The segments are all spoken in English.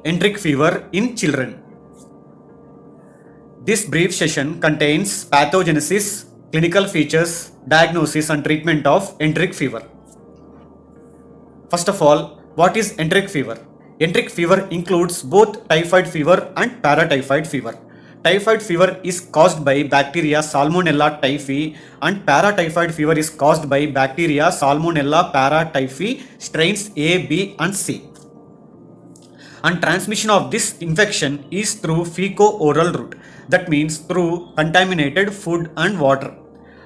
enteric fever in children. This brief session contains pathogenesis, clinical features, diagnosis and treatment of enteric fever. First of all, what is enteric fever? Enteric fever includes both typhoid fever and paratyphoid fever. Typhoid fever is caused by bacteria Salmonella typhi and paratyphoid fever is caused by bacteria Salmonella paratyphi strains A, B and C. And transmission of this infection is through feco-oral route, that means through contaminated food and water.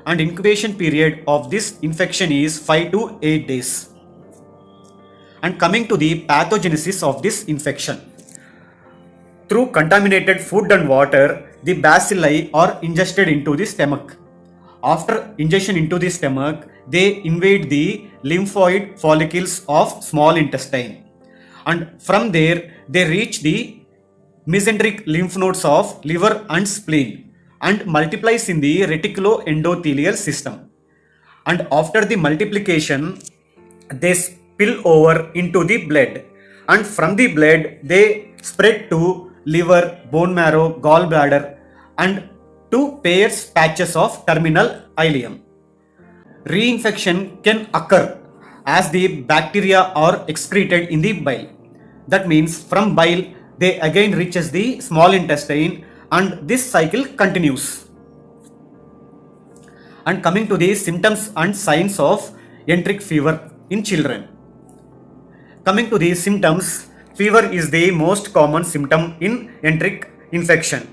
And incubation period of this infection is 5 to 8 days. And coming to the pathogenesis of this infection. Through contaminated food and water, the bacilli are ingested into the stomach. After ingestion into the stomach, they invade the lymphoid follicles of small intestine. And from there, they reach the mesenteric lymph nodes of liver and spleen and multiplies in the reticuloendothelial system. And after the multiplication, they spill over into the blood. And from the blood, they spread to liver, bone marrow, gallbladder and to pairs patches of terminal ileum. Reinfection can occur as the bacteria are excreted in the bile. That means from bile they again reaches the small intestine and this cycle continues. And coming to the symptoms and signs of enteric fever in children. Coming to the symptoms, fever is the most common symptom in enteric infection.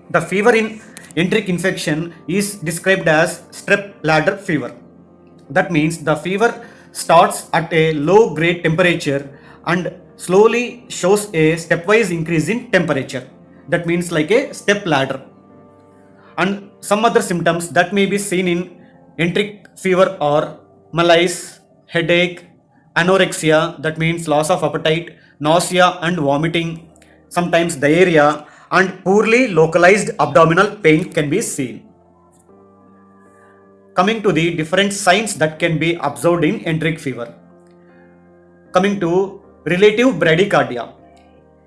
The fever in enteric infection is described as strep ladder fever. That means the fever starts at a low grade temperature and slowly shows a stepwise increase in temperature. That means like a step ladder. And some other symptoms that may be seen in enteric fever are malaise, headache, anorexia, that means loss of appetite, nausea and vomiting, sometimes diarrhea, and poorly localized abdominal pain can be seen. Coming to the different signs that can be observed in enteric fever. Coming to relative bradycardia.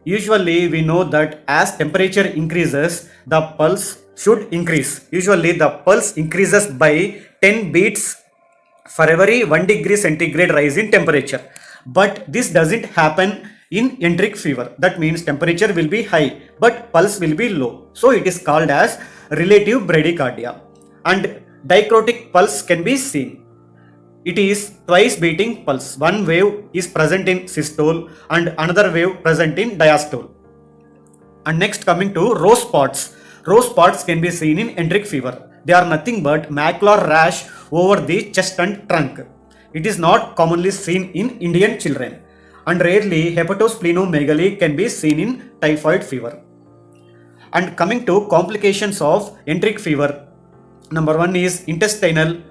Usually we know that as temperature increases, the pulse should increase. Usually the pulse increases by 10 beats for every 1 degree centigrade rise in temperature. But this doesn't happen in enteric fever. That means temperature will be high but pulse will be low. So it is called as relative bradycardia. And dicrotic pulse can be seen. It is twice beating pulse. One wave is present in systole and another wave present in diastole. And next coming to rose spots. Rose spots can be seen in enteric fever. They are nothing but macular rash over the chest and trunk. It is not commonly seen in Indian children. And rarely hepatosplenomegaly can be seen in typhoid fever. And coming to complications of enteric fever. Number 1 is intestinal.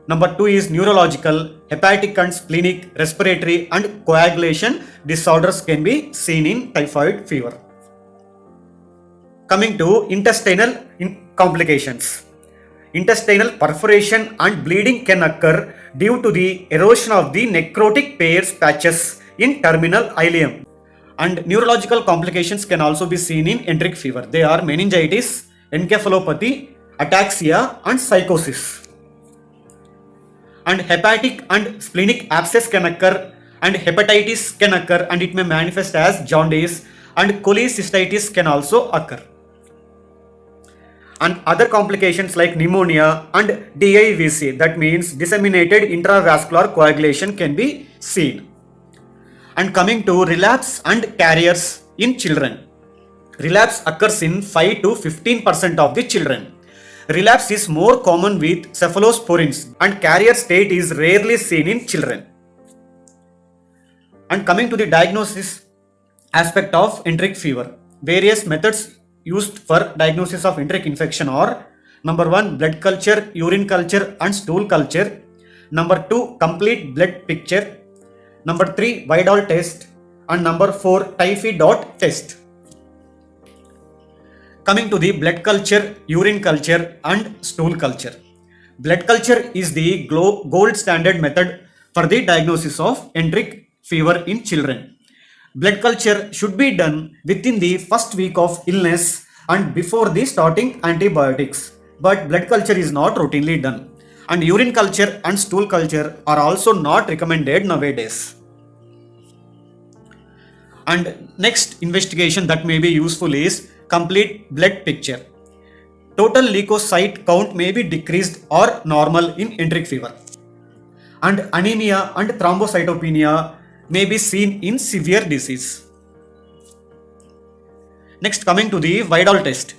Number 2 is neurological, hepatic and splenic, respiratory and coagulation disorders can be seen in typhoid fever. Coming to intestinal complications. Intestinal perforation and bleeding can occur due to the erosion of the necrotic pairs patches in terminal ileum. And neurological complications can also be seen in enteric fever. They are meningitis, encephalopathy, ataxia and psychosis. And hepatic and splenic abscess can occur and hepatitis can occur and it may manifest as jaundice and cholecystitis can also occur. And other complications like pneumonia and DIVC, that means disseminated intravascular coagulation, can be seen. And coming to relapse and carriers in children. Relapse occurs in 5 to 15% of the children. Relapse is more common with cephalosporins and carrier state is rarely seen in children. And coming to the diagnosis aspect of enteric fever. Various methods used for diagnosis of enteric infection are: number 1, blood culture, urine culture and stool culture. Number 2, complete blood picture. Number 3, Vidal test. And number 4, typhi dot test. Coming to the blood culture, urine culture and stool culture. Blood culture is the gold standard method for the diagnosis of enteric fever in children. Blood culture should be done within the first week of illness and before the starting antibiotics. But blood culture is not routinely done. And urine culture and stool culture are also not recommended nowadays. And next investigation that may be useful is complete blood picture. Total leukocyte count may be decreased or normal in enteric fever. And anemia and thrombocytopenia may be seen in severe disease. Next, coming to the Vidal test.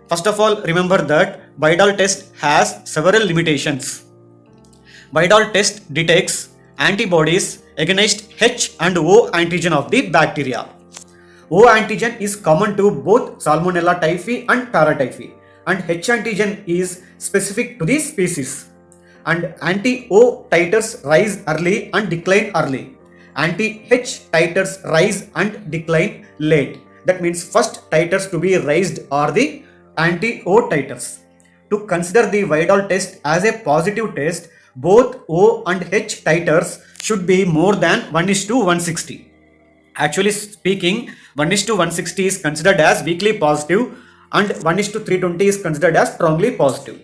First of all, remember that Vidal test has several limitations. Vidal test detects antibodies against H and O antigen of the bacteria. O antigen is common to both Salmonella typhi and Paratyphi, and H antigen is specific to the species. And anti-O titers rise early and decline early. Anti-H titers rise and decline late. That means first titers to be raised are the anti-O titers. To consider the Vidal test as a positive test, both O and H titers should be more than 1:160. Actually speaking, 1:160 is considered as weakly positive and 1:320 is considered as strongly positive.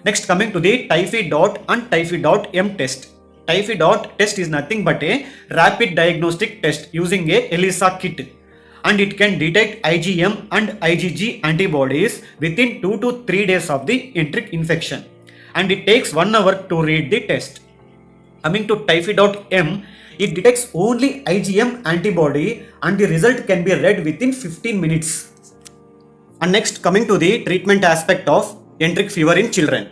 Next, coming to the Typhi-DOT and Typhi-M test. Typhi-DOT test is nothing but a rapid diagnostic test using a ELISA kit, and it can detect IgM and IgG antibodies within 2 to 3 days of the enteric infection, and it takes 1 hour to read the test. Coming to Typhi-M, it detects only IgM antibody and the result can be read within 15 minutes. And next, coming to the treatment aspect of enteric fever in children.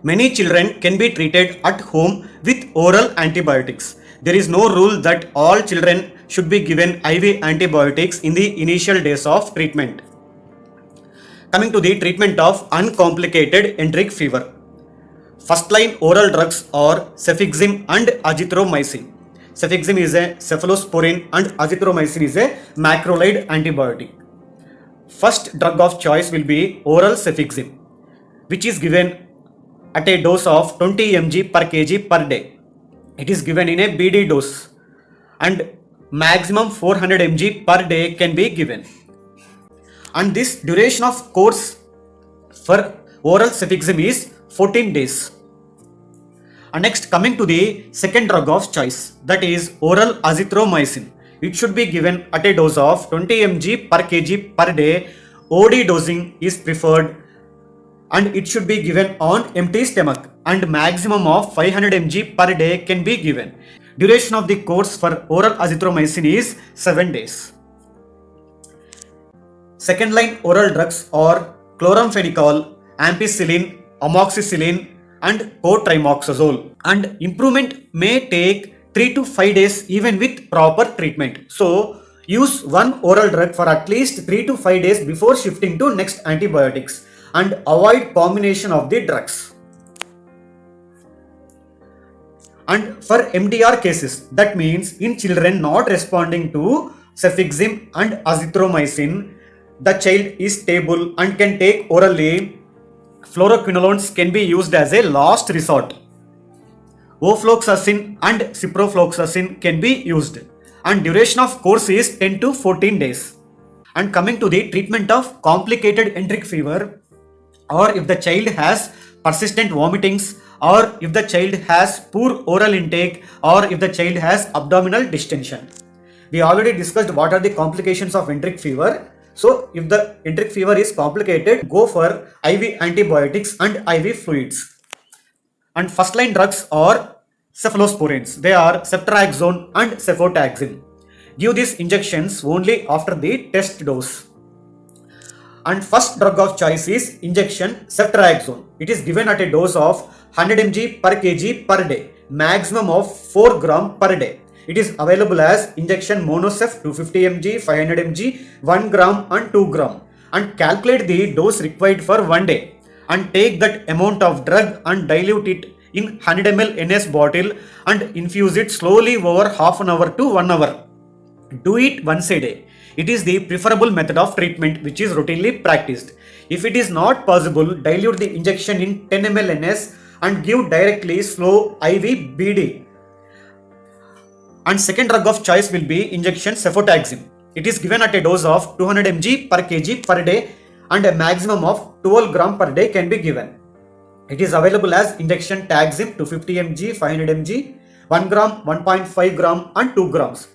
Many children can be treated at home with oral antibiotics. There is no rule that all children should be given IV antibiotics in the initial days of treatment. Coming to the treatment of uncomplicated enteric fever. First line oral drugs are cefixime and azithromycin. Cefixime is a cephalosporin and azithromycin is a macrolide antibiotic. First drug of choice will be oral cefixime, which is given at a dose of 20 mg per kg per day. It is given in a BD dose and maximum 400 mg per day can be given. And this duration of course for oral cefixime is 14 days. And next, coming to the second drug of choice, that is oral azithromycin. It should be given at a dose of 20 mg per kg per day. OD dosing is preferred and it should be given on empty stomach, and maximum of 500 mg per day can be given. Duration of the course for oral azithromycin is 7 days. Second line oral drugs are chloramphenicol, ampicillin, amoxicillin and cotrimoxazole, and improvement may take 3 to 5 days even with proper treatment. So use one oral drug for at least 3 to 5 days before shifting to next antibiotics, and avoid combination of the drugs. And for MDR cases, that means in children not responding to cefixime and azithromycin, the child is stable and can take orally, fluoroquinolones can be used as a last resort. Ofloxacin and ciprofloxacin can be used, and duration of course is 10 to 14 days. And coming to the treatment of complicated enteric fever, or if the child has persistent vomitings, or if the child has poor oral intake, or if the child has abdominal distension. We already discussed what are the complications of enteric fever. So if the enteric fever is complicated, go for IV antibiotics and IV fluids. And first line drugs are cephalosporins. They are ceftriaxone and cefotaxime. Give these injections only after the test dose. And first drug of choice is injection ceftriaxone. It is given at a dose of 100 mg per kg per day, maximum of 4 gram per day. It is available as injection Monocef 250 mg, 500 mg, 1 gram and 2 gram. And calculate the dose required for 1 day and take that amount of drug and dilute it in 100 ml NS bottle and infuse it slowly over half an hour to 1 hour. Do it once a day. It is the preferable method of treatment which is routinely practiced. If it is not possible, dilute the injection in 10 ml NS and give directly slow IV BD. And second drug of choice will be injection cefotaxime. It is given at a dose of 200 mg per kg per day and a maximum of 12 gram per day can be given. It is available as injection taxime 250 mg, 500 mg, 1 gram, 1.5 gram and 2 grams.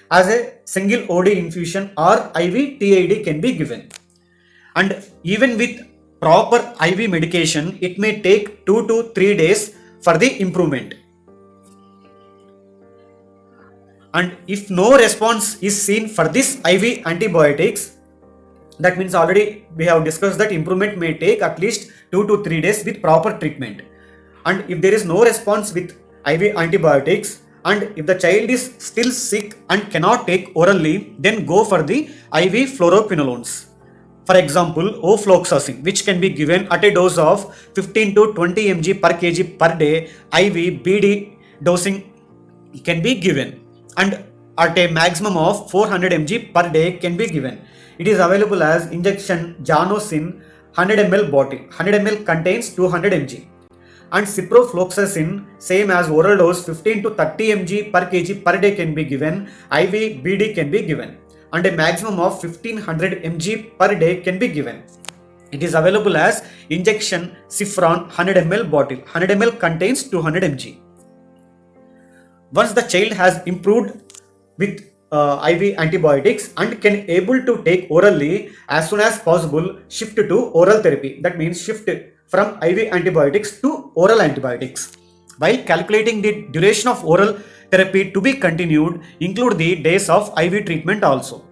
As a single OD infusion or IV TID can be given. And even with proper IV medication, it may take 2 to 3 days for the improvement. And if no response is seen for this IV antibiotics, that means already we have discussed that improvement may take at least 2 to 3 days with proper treatment. And if there is no response with IV antibiotics and if the child is still sick and cannot take orally, then go for the IV fluoroquinolones. For example, ofloxacin, which can be given at a dose of 15 to 20 mg per kg per day, IV BD dosing can be given, and at a maximum of 400 mg per day can be given. It is available as injection Janosin 100 ml bottle. 100 ml contains 200 mg. And ciprofloxacin, same as oral dose 15 to 30 mg per kg per day can be given. IV BD can be given, and a maximum of 1500 mg per day can be given. It is available as injection Cifran 100 ml bottle. 100 ml contains 200 mg. Once the child has improved with IV antibiotics and can able to take orally, as soon as possible shift to oral therapy. That means shift from IV antibiotics to oral antibiotics. While calculating the duration of oral therapy to be continued, include the days of IV treatment also.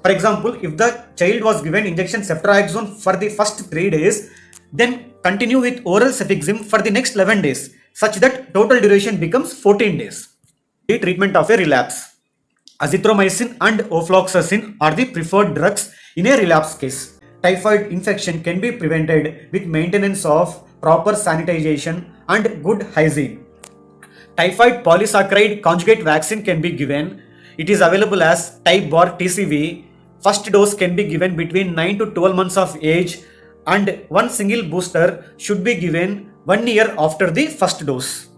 For example, if the child was given injection ceftriaxone for the first 3 days, then continue with oral cefixime for the next 11 days, such that total duration becomes 14 days. The treatment of a relapse. Azithromycin and ofloxacin are the preferred drugs in a relapse case. Typhoid infection can be prevented with maintenance of proper sanitization and good hygiene. Typhoid polysaccharide conjugate vaccine can be given. It is available as Type-BOR TCV. First dose can be given between 9 to 12 months of age, and one single booster should be given 1 year after the first dose.